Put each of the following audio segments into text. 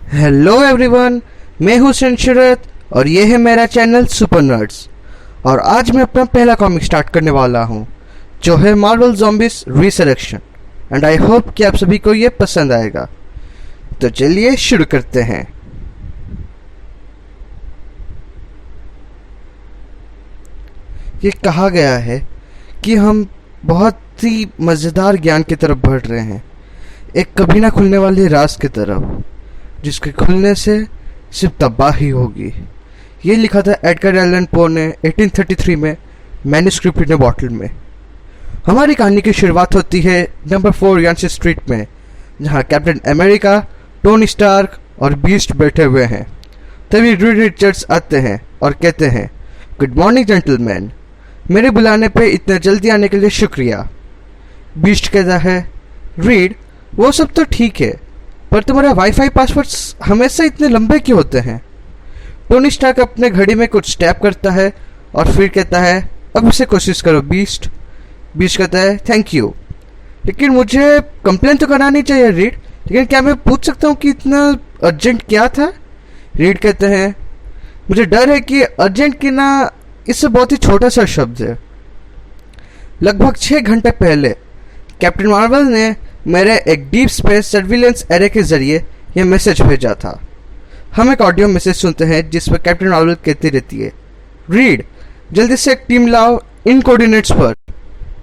Hello everyone, मैं हूं शरत और ये है मेरा चैनल सुपर नर्ड्स। और आज मैं अपना पहला कॉमिक स्टार्ट करने वाला हूं जो है Marvel zombies resurrection. And I hope कि आप सभी को ये पसंद आएगा। तो चलिए शुरू करते हैं। ये कहा गया है कि हम बहुत ही मज़ेदार ज्ञान की तरफ बढ़ रहे हैं, एक कभी ना खुलने वाले राज की तरफ, जिसके खुलने से सिर्फ तबाही होगी। ये लिखा था एडगर एलन पो ने 1833 में मैन्युस्क्रिप्ट इन बॉटल में। हमारी कहानी की शुरुआत होती है नंबर 4 यान्सी स्ट्रीट में, जहाँ कैप्टन अमेरिका, टोनी स्टार्क और बीस्ट बैठे हुए हैं। तभी रीड रिचर्ड्स आते हैं और कहते हैं, गुड मॉर्निंग जेंटलमैन, मेरे बुलाने पे इतने जल्दी आने के लिए शुक्रिया। बीस्ट कहता है, रीड वो सब तो ठीक है, पर तुम्हारा वाईफाई पासवर्ड्स हमेशा इतने लंबे क्यों होते हैं? टोनी स्टार्क अपने घड़ी में कुछ टैप करता है और फिर कहता है, अब इसे कोशिश करो बीस्ट। बीस्ट कहता है, थैंक यू, लेकिन मुझे कंप्लेन तो करानी चाहिए रीड, लेकिन क्या मैं पूछ सकता हूँ कि इतना अर्जेंट क्या था? रीड कहते हैं, मुझे डर है कि अर्जेंट की ना इससे बहुत ही छोटा सा शब्द है। लगभग 6 घंटे पहले कैप्टन मार्वल ने मेरे एक डीप स्पेस सर्विलेंस एरे के जरिए यह मैसेज भेजा था। हम एक ऑडियो मैसेज सुनते हैं जिसमें कैप्टन मार्वल कहती रहती है, रीड जल्दी से एक टीम लाओ इन कोऑर्डिनेट्स पर,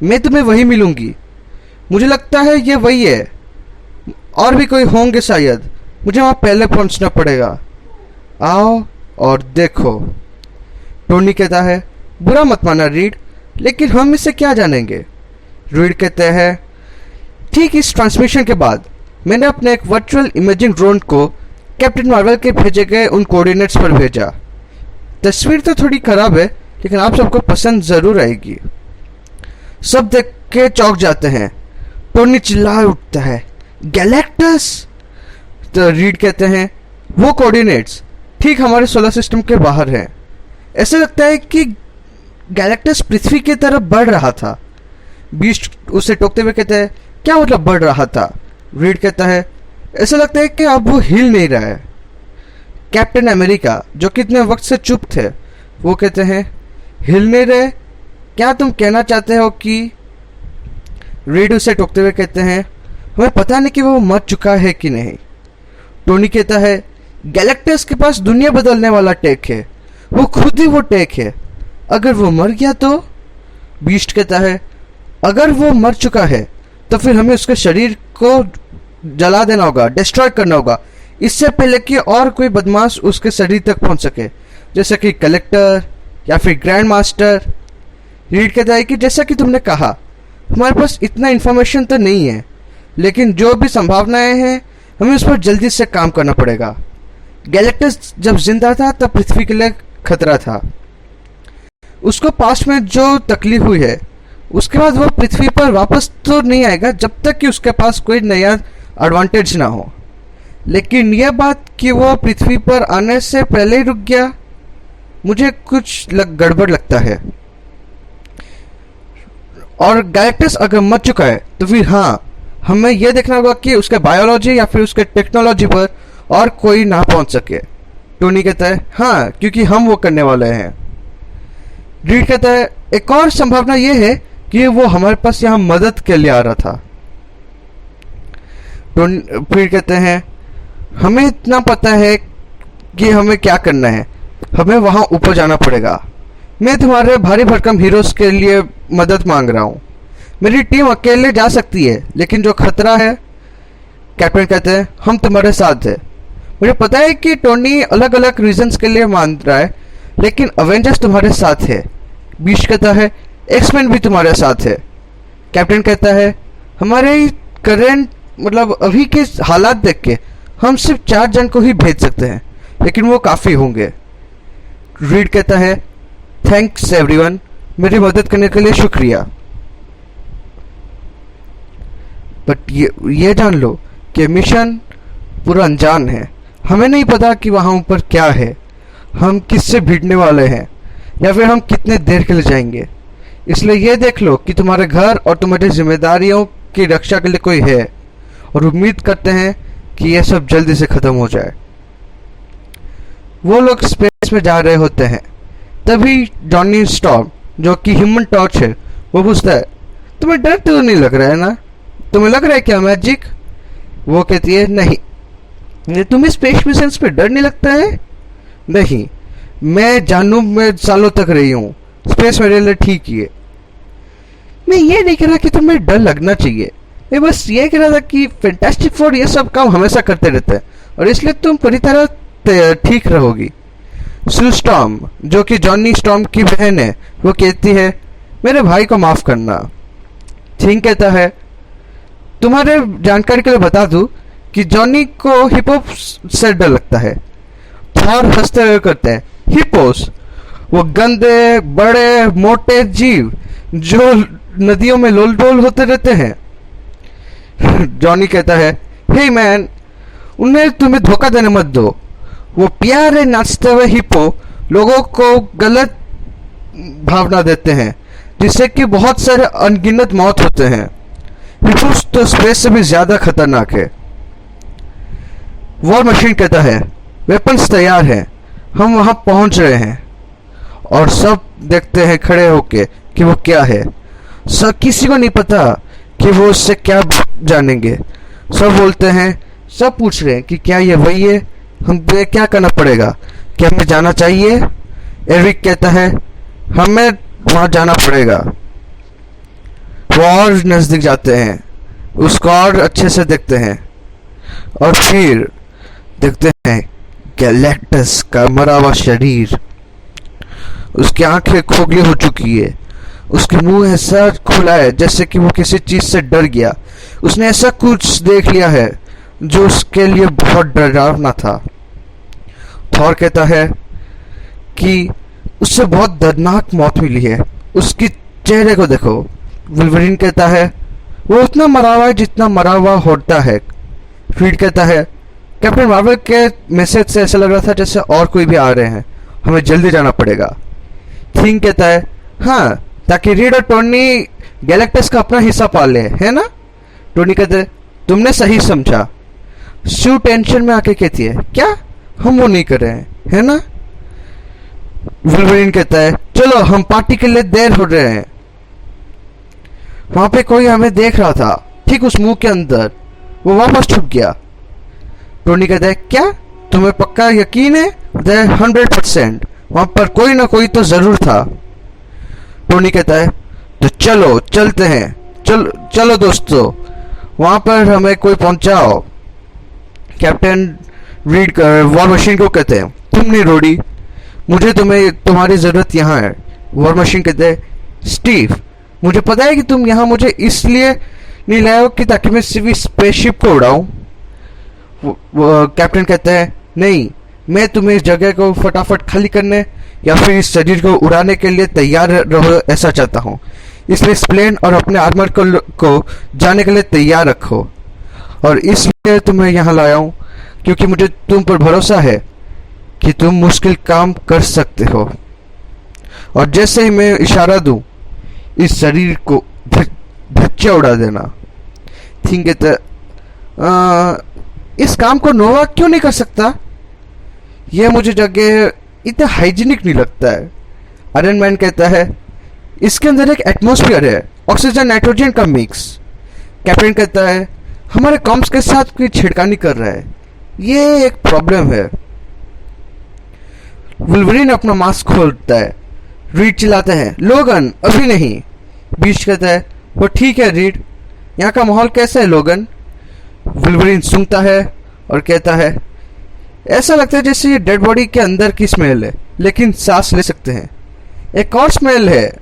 मैं तुम्हें वही मिलूंगी। मुझे लगता है ये वही है, और भी कोई होंगे शायद, मुझे वहाँ पहले पहुँचना पड़ेगा, आओ और देखो। टोनी कहता है, बुरा मत माना रीड, लेकिन हम इससे क्या जानेंगे? रीड कहते हैं, ठीक इस ट्रांसमिशन के बाद मैंने अपने एक वर्चुअल इमेजिंग ड्रोन को कैप्टन मार्वल के भेजे गए उन कोऑर्डिनेट्स पर भेजा। तस्वीर तो थोड़ी खराब है, लेकिन आप सबको पसंद जरूर आएगी। सब देख के चौंक जाते हैं। टोनी चिल्ला उठता है, गैलेक्टस? तो रीड कहते हैं, वो कोऑर्डिनेट्स ठीक हमारे सोलर सिस्टम के बाहर हैं। ऐसा लगता है कि गैलेक्टस पृथ्वी की तरफ बढ़ रहा था। बीस्ट उसे टोकते हुए कहते हैं, क्या मतलब बढ़ रहा था? रीड कहता है, ऐसा लगता है कि अब वो हिल नहीं रहा है। कैप्टन अमेरिका, जो कितने वक्त से चुप थे, वो कहते हैं, हिल नहीं रहे? क्या तुम कहना चाहते हो कि? रीड उसे टोकते हुए कहते हैं, हमें पता नहीं कि वो मर चुका है कि नहीं। टोनी कहता है, गैलेक्टस के पास दुनिया बदलने वाला टेक है, वो खुद ही वो टेक है, अगर वो मर गया तो? बीस्ट कहता है, अगर वो मर चुका है तो फिर हमें उसके शरीर को जला देना होगा, डिस्ट्रॉय करना होगा, इससे पहले कि और कोई बदमाश उसके शरीर तक पहुंच सके, जैसे कि कलेक्टर या फिर ग्रैंड मास्टर। रीड कहता है कि जैसा कि तुमने कहा, हमारे पास इतना इन्फॉर्मेशन तो नहीं है, लेकिन जो भी संभावनाएं हैं हमें उस पर जल्दी से काम करना पड़ेगा। गैलेक्टस जब जिंदा था तब पृथ्वी के लिए खतरा था, उसको पास्ट में जो तकलीफ हुई है उसके बाद वो पृथ्वी पर वापस तो नहीं आएगा जब तक कि उसके पास कोई नया एडवांटेज ना हो। लेकिन यह बात कि वो पृथ्वी पर आने से पहले ही रुक गया, मुझे कुछ गड़बड़ लगता है। और गैलेक्टस अगर मर चुका है तो फिर हाँ, हमें यह देखना होगा कि उसके बायोलॉजी या फिर उसके टेक्नोलॉजी पर और कोई ना पहुंच सके। टोनी कहता है, हाँ, क्योंकि हम वो करने वाले हैं। रीड कहता है, एक और संभावना यह है कि वो हमारे पास यहाँ मदद के लिए आ रहा था। फिर कहते हैं, हमें इतना पता है कि हमें क्या करना है, हमें वहाँ ऊपर जाना पड़ेगा। मैं तुम्हारे भारी भरकम हीरोज के लिए मदद मांग रहा हूँ। मेरी टीम अकेले जा सकती है, लेकिन जो खतरा है, कैप्टन कहते हैं, हम तुम्हारे साथ हैं। मुझे पता है कि टोनी अलग अलग रीजंस के लिए मान रहा है, लेकिन अवेंजर्स तुम्हारे साथ है। बीस्ट कहता है, एक्समैन भी तुम्हारे साथ है। कैप्टन कहता है, हमारे करंट मतलब अभी के हालात देख के हम सिर्फ 4 जन को ही भेज सकते हैं, लेकिन वो काफ़ी होंगे। रीड कहता है, थैंक्स एवरीवन, मेरी मदद करने के लिए शुक्रिया। बट ये जान लो कि मिशन पूरा अनजान है, हमें नहीं पता कि वहाँ ऊपर क्या है, हम किससे भिड़ने वाले हैं या फिर हम कितने देर के लिए जाएंगे। इसलिए ये देख लो कि तुम्हारे घर और तुम्हारी जिम्मेदारियों की रक्षा के लिए कोई है, और उम्मीद करते हैं कि यह सब जल्दी से ख़त्म हो जाए। वो लोग स्पेस में जा रहे होते हैं। तभी जॉनी स्टॉर्म, जो कि ह्यूमन टॉर्च है, वो पूछता है, तुम्हें डर तो नहीं लग रहा है ना? तुम्हें लग रहा है क्या मैजिक? वो कहती है, नहीं। तुम्हें स्पेस मिशन पे डर नहीं लगता है? नहीं, मैं जानू, मैं सालों तक रही हूँ, स्पेस मेरे लिए ठीक ही है। मैं ये नहीं कह रहा कि तुम्हें डर लगना चाहिए, मैं बस ये कह रहा था कि फैंटास्टिक फोर ये सब काम हमेशा करते रहते हैं और इसलिए तुम पूरी तरह ठीक रहोगी। सू स्टॉर्म, जो कि जॉनी स्टॉर्म की बहन है, वो कहती है, मेरे भाई को माफ करना। थिंग कहता है, तुम्हारे जानकारी के लिए बता दूं कि जॉनी को हिप्पो से डर लगता है। थॉर हंसते हुए कहते हैं, हिप्पोस, वो गंदे बड़े मोटे जीव जो नदियों में लोल डोल होते रहते हैं। जॉनी कहता है, हे मैन, उन्हें तुम्हें धोखा देने मत दो। वो प्यारे नाचते हुए हिप्पो लोगों को गलत भावना देते हैं, जिससे कि बहुत सारे अनगिनत मौत होते हैं। हिप्पोस तो स्पेस से भी ज्यादा खतरनाक है। वॉर मशीन कहता है, वेपन्स तैयार हैं, हम वहां पहुंच रहे हैं। और सब देखते हैं खड़े होके कि वो क्या है। सब किसी को नहीं पता कि वो उससे क्या जानेंगे। सब बोलते हैं, सब पूछ रहे हैं कि क्या ये वही है, हमें क्या करना पड़ेगा, क्या हमें जाना चाहिए? एरिक कहता है, हमें वहां जाना पड़ेगा। वो और नजदीक जाते हैं, उसको और अच्छे से देखते हैं और फिर देखते हैं गैलेक्टस का मरा हुआ शरीर। उसकी आंखें खोखली हो चुकी है, उसके मुंह ऐसा खुला है जैसे कि वो किसी चीज से डर गया। उसने ऐसा कुछ देख लिया है जो उसके लिए बहुत डरावना था। थॉर कहता है कि उससे बहुत दर्दनाक मौत मिली है, उसकी चेहरे को देखो। वुल्वरीन कहता है, वो उतना मरा हुआ है जितना मरा हुआ होता है। रीड कहता है, कैप्टन मार्वल के मैसेज से ऐसा लग रहा था जैसे और कोई भी आ रहे हैं, हमें जल्दी जाना पड़ेगा। थिंग कहता है, हाँ, ताकि रीड और टोनी गैलेक्टस का अपना हिस्सा पाले, है ना? टोनी कहते है, तुमने सही समझा। शू टेंशन में आके कहती है, क्या हम वो नहीं कर रहे हैं, है ना? वुल्वरीन कहता है, चलो हम पार्टी के लिए देर हो रहे हैं। वहां पे कोई हमें देख रहा था, ठीक उस मुंह के अंदर। वो वापस छुप गया। टोनी कहता है, क्या तुम्हें पक्का यकीन है? 100%। वहां पर कोई ना कोई तो जरूर था। टोनी कहता है, तो चलो चलते हैं, चलो दोस्तों, वहां पर हमें कोई पहुंचाओ। कैप्टन रीड वॉर मशीन को कहते हैं, तुम नहीं रोड़ी, मुझे तुम्हारी जरूरत यहाँ है। वॉर मशीन कहते हैं, स्टीव, मुझे पता है कि तुम यहाँ मुझे इसलिए नहीं लाए हो कि ताकि मैं सिर्फ स्पेसशिप को उड़ाऊं। कैप्टन कहता है, नहीं, मैं तुम्हें इस जगह को फटाफट खाली करने या फिर इस शरीर को उड़ाने के लिए तैयार रहो, ऐसा चाहता हूँ। इसलिए इस प्लेन और अपने आर्मर को जाने के लिए तैयार रखो। और इसलिए तुम्हें यहाँ लाया हूँ क्योंकि मुझे तुम पर भरोसा है कि तुम मुश्किल काम कर सकते हो। और जैसे ही मैं इशारा दूं, इस शरीर को धच्चे उड़ा देना। थिंक इस काम को नोवा क्यों नहीं कर सकता? यह मुझे जगह इतना हाइजीनिक नहीं लगता है। आयरन मैन कहता है, इसके अंदर एक एटमॉस्फेयर है, ऑक्सीजन नाइट्रोजन का मिक्स। कैप्टन कहता है, हमारे कॉम्स के साथ कोई छिड़कानी कर रहा है, ये एक प्रॉब्लम है। वुल्वरीन अपना मास्क खोलता है। रीड चिल्लाते हैं, लोगन अभी नहीं। बीच कहता है, वो ठीक है रीड, यहाँ का माहौल कैसा है लोगन? वुल्वरीन सूंघता है और कहता है, ऐसा लगता है जैसे ये डेड बॉडी के अंदर की स्मेल है, लेकिन सांस ले सकते हैं। एक और स्मेल है,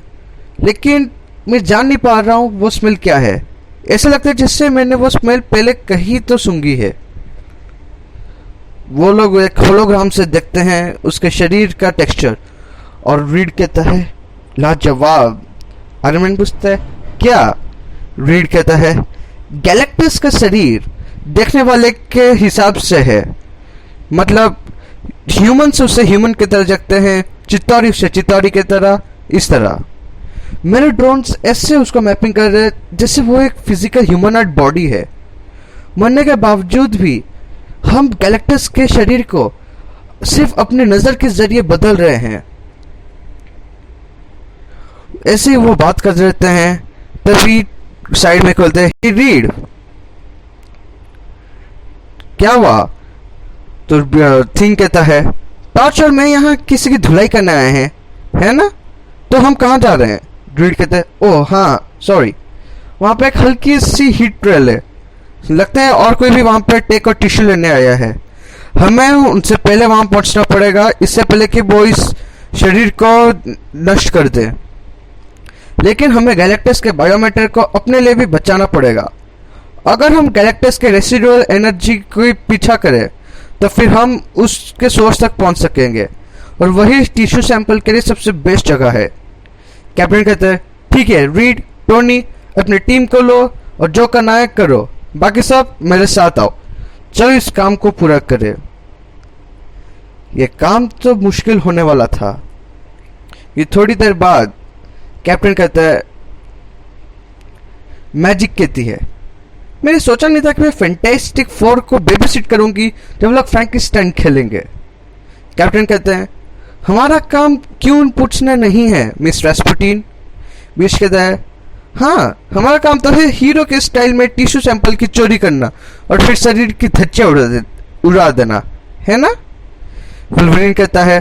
लेकिन मैं जान नहीं पा रहा हूँ वो स्मेल क्या है। ऐसा लगता है जैसे मैंने वो स्मेल पहले कहीं तो सूंघी है। वो लोग एक होलोग्राम से देखते हैं उसके शरीर का टेक्सचर और रीड कहता है, लाजवाब। आयरन मैन पूछता है, क्या? रीड कहता है, गैलेक्टस का शरीर देखने वाले के हिसाब से है, मतलब ह्यूमन से उसे ह्यूमन की तरह देखते हैं, चित्तौरी से चित्तौरी की तरह, इस तरह। मेरे ड्रोन्स ऐसे उसको मैपिंग कर रहे हैं जैसे वो एक फिजिकल ह्यूमनॉइड बॉडी है। मरने के बावजूद भी हम गैलेक्टस के शरीर को सिर्फ अपने नजर के जरिए बदल रहे हैं। ऐसे ही वो बात कर रहते हैं, तभी साइड में खोलते हैं, "हे रीड, क्या हुआ?" तो थिंग कहता है, "टॉर्च और मैं यहाँ किसी की धुलाई करने आए हैं, है ना? तो हम कहाँ जा रहे हैं?" रीड कहता है, "ओह हाँ, सॉरी, वहाँ पे एक हल्की सी हीट ट्रेल है, लगता है और कोई भी वहाँ पे टेक और टिश्यू लेने आया है। हमें उनसे पहले वहाँ पहुँचना पड़ेगा, इससे पहले कि वो इस शरीर को नष्ट कर दे। लेकिन हमें गैलेक्टस के बायोमेटर को अपने लिए भी बचाना पड़ेगा। अगर हम गैलेक्टस के रेसिडुअल एनर्जी को पीछा करें तो फिर हम उसके सोर्स तक पहुंच सकेंगे, और वही टिश्यू सैंपल के लिए सबसे बेस्ट जगह है।" कैप्टन कहते हैं, "ठीक है रीड, टोनी, अपनी टीम को लो और जो करना है करो, बाकी सब मेरे साथ आओ, चलो इस काम को पूरा करें।" ये काम तो मुश्किल होने वाला था। ये थोड़ी देर बाद कैप्टन कहता है, मैजिक कहती है, "मैंने सोचा नहीं था कि मैं फैंटास्टिक फोर को बेबी सिट करूंगी जब लोग फ्रैंकेनस्टाइन खेलेंगे।" कैप्टन कहते हैं, "हमारा काम क्यों पूछना नहीं है मिस रास्पुटिन?" बीच कहता है, "हाँ, हमारा काम तो है हीरो के स्टाइल में टिश्यू सैंपल की चोरी करना और फिर शरीर की धज्जियां उड़ा देना, है ना?" वुल्वरीन कहता है,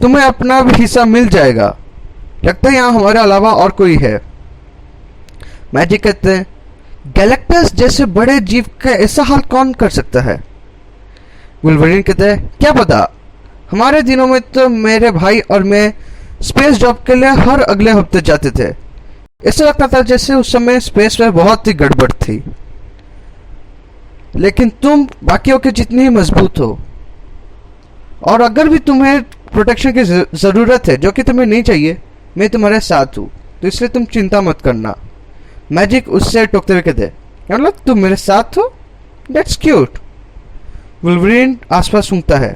"तुम्हें अपना भी हिस्सा मिल जाएगा, लगता है यहाँ हमारे अलावा और कोई है।" मैजिक कहते हैं, "गैलेक्टस जैसे बड़े जीव का ऐसा हाल कौन कर सकता है?" वुल्वरीन कहता है, "क्या पता, हमारे दिनों में तो मेरे भाई और मैं स्पेस जॉब के लिए हर अगले हफ्ते जाते थे। ऐसा लगता था जैसे उस समय स्पेस में बहुत ही गड़बड़ थी। लेकिन तुम बाकियों के जितनी ही मजबूत हो, और अगर भी तुम्हें प्रोटेक्शन की जरूरत है, जो कि तुम्हें नहीं चाहिए, मैं तुम्हारे साथ हूँ, तो इसलिए तुम चिंता मत करना।" मैजिक उससे टोकते हुए कहते, "मतलब तुम मेरे साथ हो? That's cute." वुल्वरीन आसपास सूंघता है,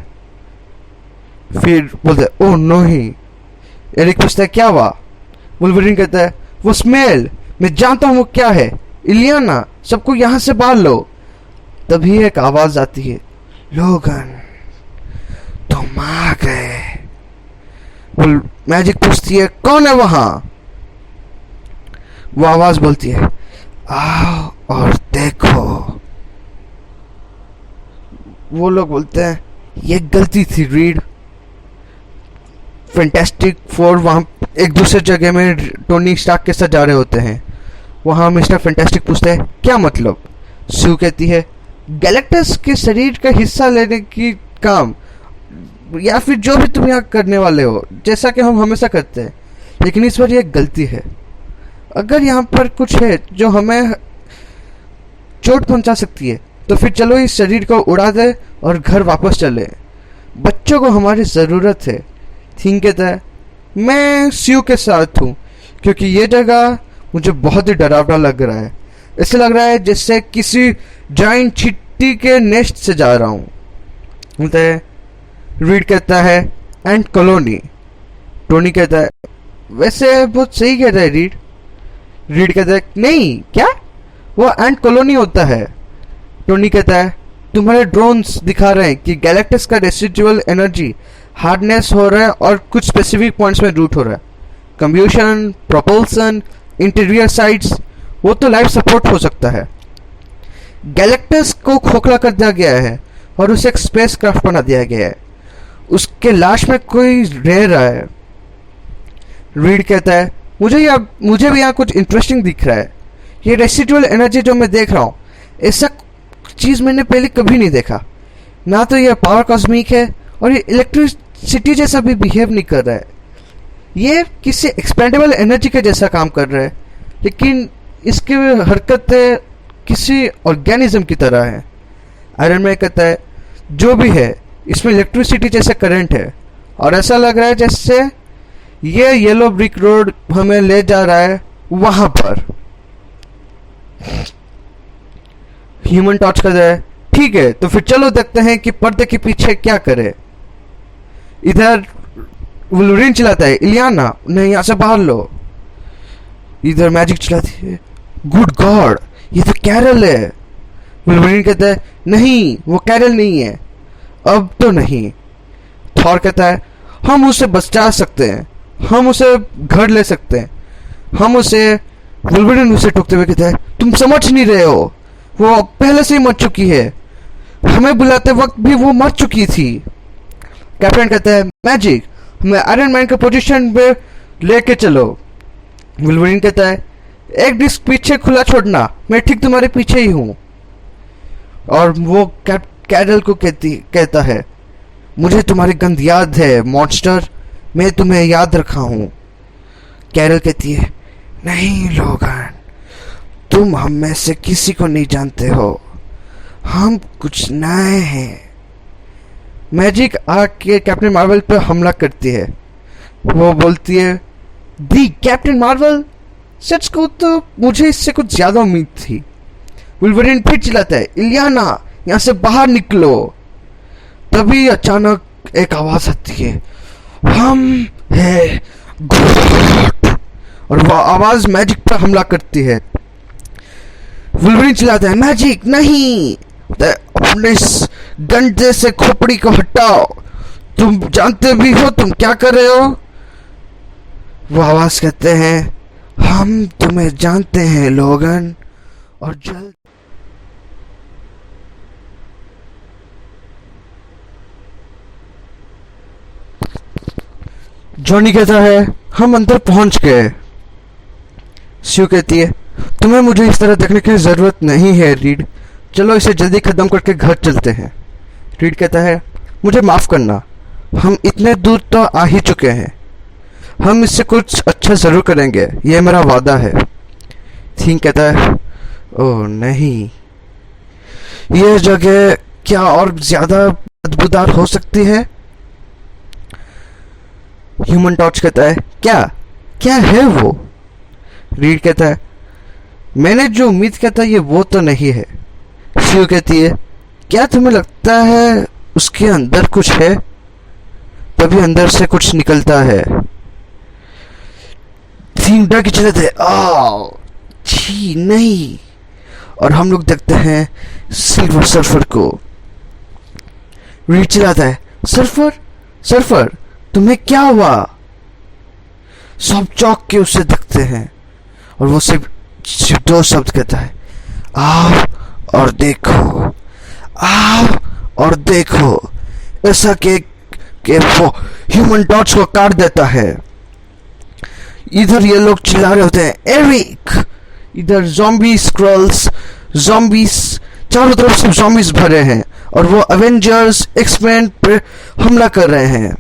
फिर बोलते, "ओह नहीं।" एरिक पूछता है, "क्या हुआ?" वुल्वरीन कहता है, "वो स्मेल, मैं जानता हूँ वो क्या है। इलियाना, सबको यहाँ से बाहर लो।" तभी एक आवाज आती है, "लोगन, तुम आ गए।" मैजिक पूछती है, "कौन है वहां?" वो आवाज बोलती है, "आओ और देखो।" वो लोग बोलते हैं, "ये गलती थी रीड। फैंटास्टिक फोर वहां एक दूसरे जगह में टोनी स्टार्क के साथ जा रहे होते हैं। वहां मिस्टर फैंटास्टिक पूछते हैं, क्या मतलब?" स्यू कहती है, "गैलेक्टस के शरीर का हिस्सा लेने की काम, या फिर जो भी तुम यहाँ करने वाले हो, जैसा कि हम हमेशा करते हैं, लेकिन इस बार यह गलती है। अगर यहाँ पर कुछ है जो हमें चोट पहुंचा सकती है, तो फिर चलो इस शरीर को उड़ा दे और घर वापस चले। बच्चों को हमारी ज़रूरत है।" थिंग कहता है, "मैं स्यू के साथ हूँ, क्योंकि ये जगह मुझे बहुत ही डरावना लग रहा है। ऐसे लग रहा है जैसे किसी जाइंट चिट्टी के नेस्ट से जा रहा हूँ।" बोलते हैं, रीड कहता है, "एंट कॉलोनी।" टोनी कहता है, "वैसे बहुत सही कहता है रीड।" रीड कहता है, "नहीं, क्या? वो एंट कॉलोनी होता है।" टोनी कहता है, "तुम्हारे ड्रोन्स दिखा रहे हैं कि गैलेक्टस का रेसिडुअल एनर्जी हार्डनेस हो रहा है और कुछ स्पेसिफिक पॉइंट्स में रूट हो रहा है। कंब्यूशन, प्रोपल्सन, इंटीरियर साइड्स, वो तो लाइफ सपोर्ट हो सकता है। गैलेक्टस को खोखला कर दिया गया है और उसे एक स्पेस क्राफ्ट बना दिया गया है। उसके लाश में कोई रह रहा है।" रीड कहता है, मुझे भी यहाँ कुछ इंटरेस्टिंग दिख रहा है। ये रेसिडुअल एनर्जी जो मैं देख रहा हूँ, ऐसा चीज़ मैंने पहले कभी नहीं देखा। ना तो ये पावर कॉस्मिक है, और ये इलेक्ट्रिसिटी जैसा भी बिहेव नहीं कर रहा है। ये किसी एक्सपेंडेबल एनर्जी के जैसा काम कर रहा है, लेकिन इसकी हरकतें किसी ऑर्गेनिज्म की तरह है। आयरन मैन कहता है, "जो भी है, इसमें इलेक्ट्रिसिटी जैसे करंट है, और ऐसा लग रहा है जैसे ये येलो ब्रिक रोड हमें ले जा रहा है वहां पर।" ह्यूमन टॉर्च कहता है, "ठीक है, तो फिर चलो देखते हैं कि पर्दे के पीछे क्या करे।" इधर वुल्वरीन चिल्लाता है, "इलियाना, नहीं, यहाँ से बाहर लो।" इधर मैजिक चिल्लाती है, "गुड गॉड, ये तो कैरल है।" वुल्वरीन कहता है, "नहीं, वो कैरल नहीं है, अब तो नहीं।" थॉर कहता है हम उसे बचा सकते हैं, हम उसे घर ले सकते हैं, हम उसे। वुल्वरिन उसे टोकते हुए कहता है तुम समझ नहीं रहे हो, वो पहले से ही मर चुकी है, हमें बुलाते वक्त भी वो मर चुकी थी। कैप्टन कहता है मैजिक, हमें आयरन मैन के पोजीशन पे लेके चलो। वुल्वरिन कहता है एक डिस्क पीछे खुला छोड़ना, मैं ठीक तुम्हारे पीछे ही हूं। और वो कैरल को कहता है मुझे तुम्हारी गंध याद है मॉन्स्टर, मैं तुम्हें याद रखा हूं। कैरल कहती है नहीं लोगन, तुम हम में से किसी को नहीं जानते हो, हम कुछ नए हैं। मैजिक आके कैप्टन मार्वल पर हमला करती है। वो बोलती है दी कैप्टन मार्वल, सच को तो मुझे इससे कुछ ज्यादा उम्मीद थी। वुल्वरिन फिर चिल्लाता है इलियाना यहां से बाहर निकलो। तभी अचानक एक आवाज आती है हम है गॉड, और वह आवाज मैजिक पर हमला करती है। वुल्वरिन चिल्लाता है मैजिक नहीं, अपने इस डंडे से खोपड़ी को हटाओ, तुम जानते भी हो तुम क्या कर रहे हो। वो आवाज कहते हैं हम तुम्हें जानते हैं लोगन, और जल्द जॉनी कहता है हम अंदर पहुंच गए। स्यू कहती है तुम्हें मुझे इस तरह देखने की जरूरत नहीं है रीड, चलो इसे जल्दी खत्म करके घर चलते हैं। रीड कहता है मुझे माफ करना, हम इतने दूर तो आ ही चुके हैं, हम इससे कुछ अच्छा जरूर करेंगे, यह मेरा वादा है। थिंग कहता है ओह नहीं, यह जगह क्या और ज्यादा बदबूदार हो सकती है। ह्यूमन टॉर्च कहता है क्या क्या है वो। रीड कहता है मैंने जो उम्मीद किया था ये वो तो नहीं है। स्यू कहती है क्या तुम्हें लगता है उसके अंदर कुछ है, तभी अंदर से कुछ निकलता है। थिंग डर के चले थे छी नहीं, और हम लोग देखते हैं सिल्वर सर्फर को। रीड चिल्लाता है सर्फर सर्फर तुम्हें क्या हुआ। सब चौक के उसे देखते हैं और वो सिर्फ दो शब्द कहता है आओ और देखो, आओ और देखो। ऐसा कि वो ह्यूमन टॉर्च को काट देता है। इधर ये लोग चिल्ला रहे होते हैं एरिक, इधर ज़ॉम्बी स्क्रॉल्स ज़ॉम्बीज, चारों तरफ से ज़ॉम्बीज भरे हैं और वो एवेंजर्स एक्समैन पर हमला कर रहे हैं।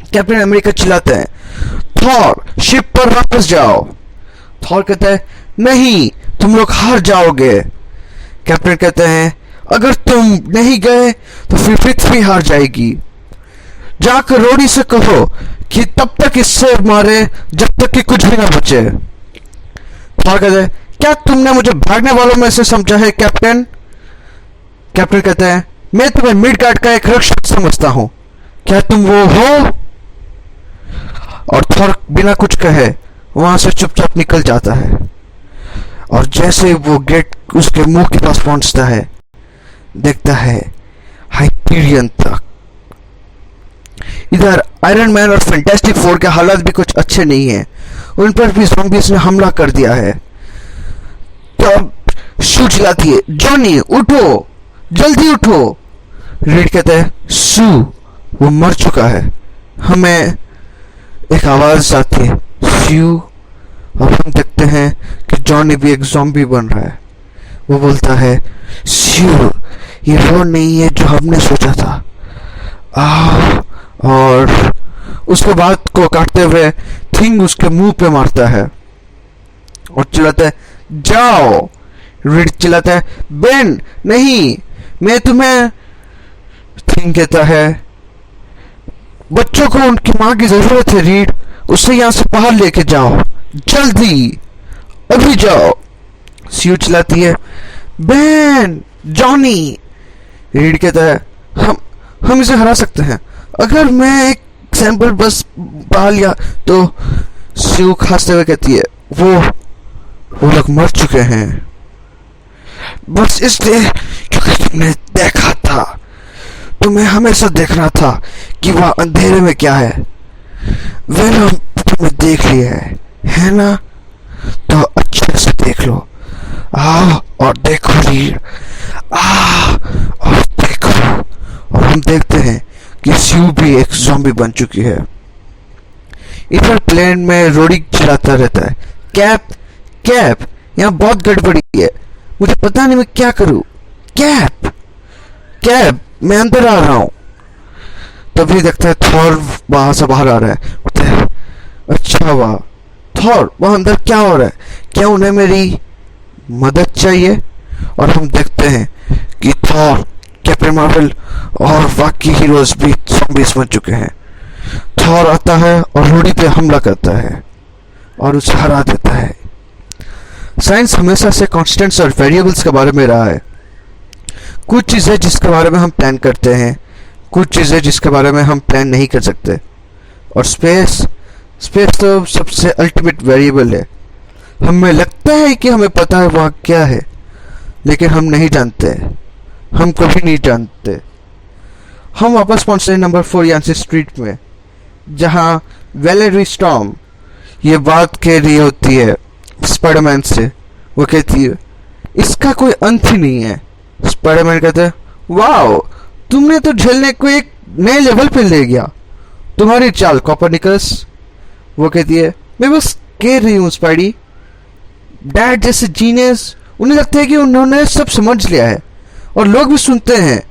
कैप्टन अमेरिका चिल्लाते हैं थॉर शिप पर वापस जाओ। थॉर कहता है नहीं तुम लोग हार जाओगे। कैप्टन कहते हैं अगर तुम नहीं गए तो फिर पृथ्वी हार जाएगी, जाकर रोडी से कहो कि तब तक इससे मारे जब तक कि कुछ भी ना बचे। थॉर कहते हैं क्या तुमने मुझे भागने वालों में से समझा है कैप्टन। कैप्टन कहते हैं मैं तुम्हें मिडगार्ड का एक रक्षक समझता हूं, क्या तुम वो हो। और थॉर बिना कुछ कहे वहां से चुपचाप निकल जाता है, और जैसे वो गेट उसके मुंह के पास पहुंचता है देखता है हाइपीरियन तक। इधर आयरन मैन और फैंटास्टिक फोर के हालात भी कुछ अच्छे नहीं हैं, उन पर भी ज़ॉम्बीज़ ने हमला कर दिया है। तब शू चिल्लाती है जॉनी उठो जल्दी उठो। रीड कहता है सू वो मर चुका है। हमें एक आवाज आती है स्यू, और हम देखते हैं कि जॉनी भी एक ज़ॉम्बी बन रहा है। वो बोलता है स्यू ये वो नहीं है जो हमने सोचा था। और उसके बात को काटते हुए थिंग उसके मुंह पे मारता है और चिल्लाता है जाओ। रीड चिल्लाता है बेन नहीं मैं तुम्हें। थिंग कहता है बच्चों को उनकी मां की जरूरत है रीड, उसे यहां से बाहर लेके जाओ जल्दी, अभी जाओ। स्यू चिल्लाती है बेन जॉनी। रीड कहता है हम इसे हरा सकते हैं अगर मैं एक सैंपल बस पा लिया तो। स्यू खांसते हुए कहती है वो लोग मर चुके हैं बस इसलिए क्योंकि तुमने देखा था, तुम्हें हमेशा देख रहा था कि वह अंधेरे में क्या है। वेनम तुम्हें देख लिया है ना? तो अच्छे से देख लो। आओ और देखो रीड, आ और देखो। और हम देखते हैं कि स्यू भी एक ज़ॉम्बी बन चुकी है। इधर प्लेन में रोडी चलाता रहता है। कैप कैप, यहाँ बहुत गड़बड़ी है, मुझे पता नहीं मैं क्या करूं। कैप कैप, मैं अंदर आ रहा हूँ। तभी देखता है थॉर वहां से बाहर आ रहा है। बोलता है अच्छा वाह थॉर, वहां अंदर क्या हो रहा है? क्या उन्हें मेरी मदद चाहिए? और हम देखते हैं कि थॉर, कैप्टन मार्वल और बाकी हीरोज भी ज़ॉम्बीज बन चुके हैं। थॉर आता है और रोडी पे हमला करता है और उसे हरा देता है। साइंस हमेशा से कांस्टेंट्स और वेरिएबल्स के बारे में रहा है। कुछ चीज़ें जिसके बारे में हम प्लान करते हैं, कुछ चीज़ें जिसके बारे में हम प्लान नहीं कर सकते। और स्पेस तो सबसे अल्टीमेट वेरिएबल है। हमें लगता है कि हमें पता है वह क्या है, लेकिन हम नहीं जानते, हम कभी नहीं जानते। हम वापस पहुंचते हैं नंबर 4 यान्सी स्ट्रीट में, जहां वैलेरी स्टॉर्म ये बात कह रही होती है स्पाइडरमैन से। वो कहती है इसका कोई अंत ही नहीं है। स्पाइडरमैन कहता है वाओ, तुमने तो झेलने को एक नए लेवल पे ले गया, तुम्हारी चाल कॉपरनिकस। वो कहती है मैं बस कह रही हूँ स्पाइडी, डैड जैसे जीनियस, उन्हें लगता है कि उन्होंने सब समझ लिया है और लोग भी सुनते हैं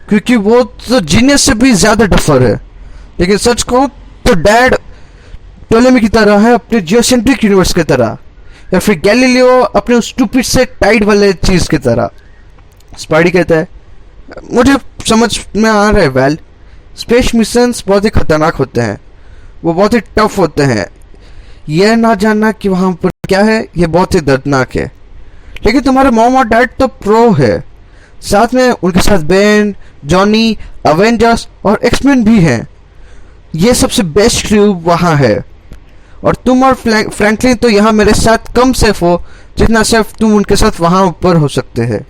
क्योंकि वो तो जीनियस से भी ज्यादा डफर है। लेकिन सच कहूं तो डैड टोलेमी की तरह है, अपने जियोसेंट्रिक यूनिवर्स की तरह, या फिर गैलीलियो अपने उस स्टूपिड से टाइड वाले चीज की तरह। स्पाइडी कहता है मुझे समझ में आ रहा है वेल, स्पेस मिशंस बहुत ही खतरनाक होते हैं, वो बहुत ही टफ होते हैं। यह ना जानना कि वहां पर क्या है ये बहुत ही दर्दनाक है। लेकिन तुम्हारे मॉम और डैड तो प्रो है, साथ में उनके साथ बेन, जॉनी, अवेंजर्स और एक्समैन भी हैं। ये सबसे बेस्ट क्रू वहां है और तुम और फ्रैंकलिन तो यहाँ मेरे साथ कम सेफ हो जितना सेफ तुम उनके साथ वहां ऊपर हो सकते हैं।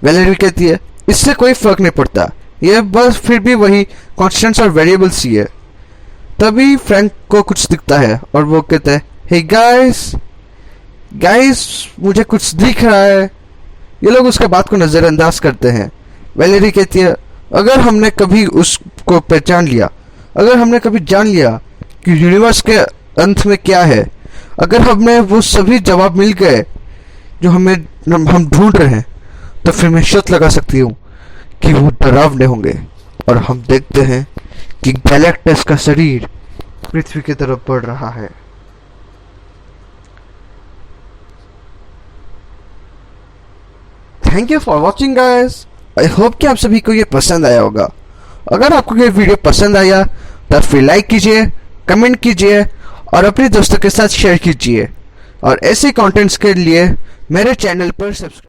वैलेरी कहती है इससे कोई फर्क नहीं पड़ता, ये बस फिर भी वही कॉन्स्टेंट्स और वेरिएबल्स ही है। तभी फ्रैंक को कुछ दिखता है और वो कहता है हे गाइस मुझे कुछ दिख रहा है। ये लोग उसके बात को नजरअंदाज करते हैं। वैलेरी कहती है अगर हमने कभी उसको पहचान लिया, अगर हमने कभी जान लिया कि यूनिवर्स के अंत में क्या है, अगर हमें वो सभी जवाब मिल गए जो हम ढूंढ रहे हैं, तो फिर मैं शर्त लगा सकती हूँ कि वो डरावने होंगे। और हम देखते हैं कि गैलेक्टस का शरीर पृथ्वी की तरफ बढ़ रहा है। Thank you for watching guys. I hope कि आप सभी को ये पसंद आया होगा। अगर आपको ये वीडियो पसंद आया तो फिर लाइक कीजिए, कमेंट कीजिए और अपने दोस्तों के साथ शेयर कीजिए। और ऐसे कंटेंट्स के लिए मेरे चैनल पर सब्सक्राइब